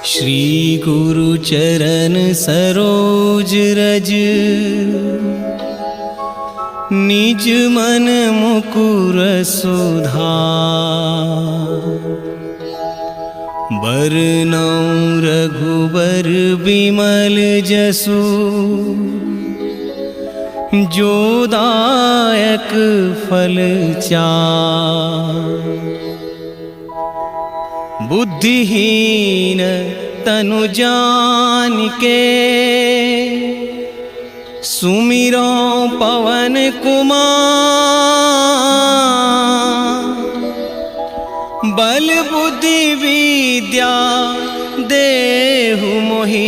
श्री गुरु चरण सरोज रज, निज मन मुकुर सुधार। बरनौ रघुबर बिमल जसु, जो दायक फल चार। बुद्धिहीन तनु जानिके, सुमिरो पवन कुमार। बल बुद्धि विद्या देहु मोहि,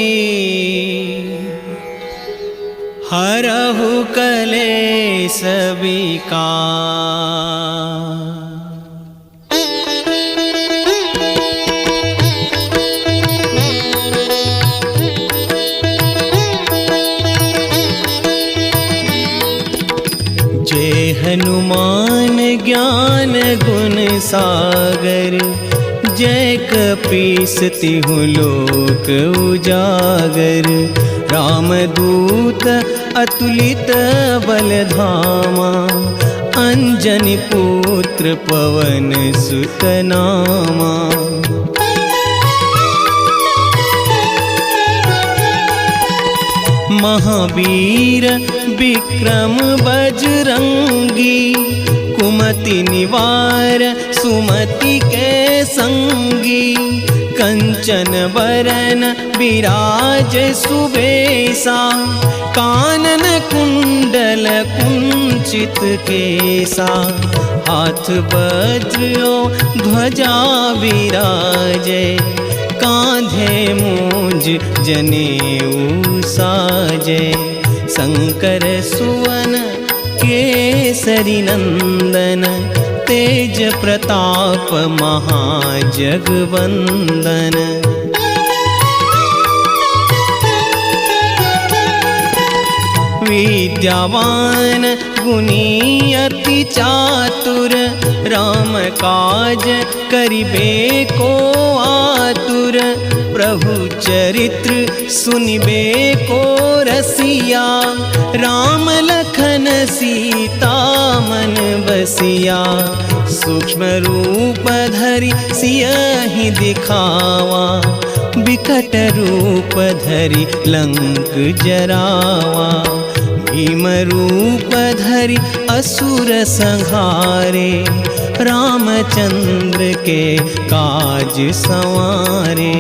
हरहु कलेश विकार। जय हनुमान ज्ञान गुण सागर, जय कपीस तिहु लोक उजागर। रामदूत अतुलित बल धामा, अंजनी पुत्र पवन सुत नामा। महावीर विक्रम बजरंगी, कुमति निवार सुमति के संगी। कंचन बरन विराज सुबेसा, कानन कुंडल कुंचित केसा। हाथ वज्र ध्वजा विराजे, कांधे मूंज जनेऊ साजे। शंकर सुवन केसरी नंदन, तेज प्रताप महाजगवंदन। विद्यावान गुणी अति चातुर, राम काज करिबे को आतुर। प्रभु चरित्र सुनिबे को रसिया, राम लखन सीता मन बसिया। सूक्ष्म रूप धरि सियहि दिखावा, बिकट रूप धरि लंक जरावा। भीम रूप धरि असुर संहारे, रामचंद्र के काज संवारे।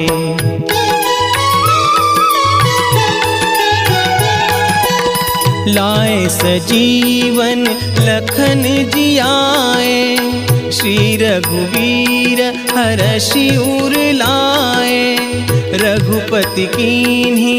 लाए सजीवन लखन जियाए, श्री रघुवीर हरषि उर लाए। रघुपति कीन्ही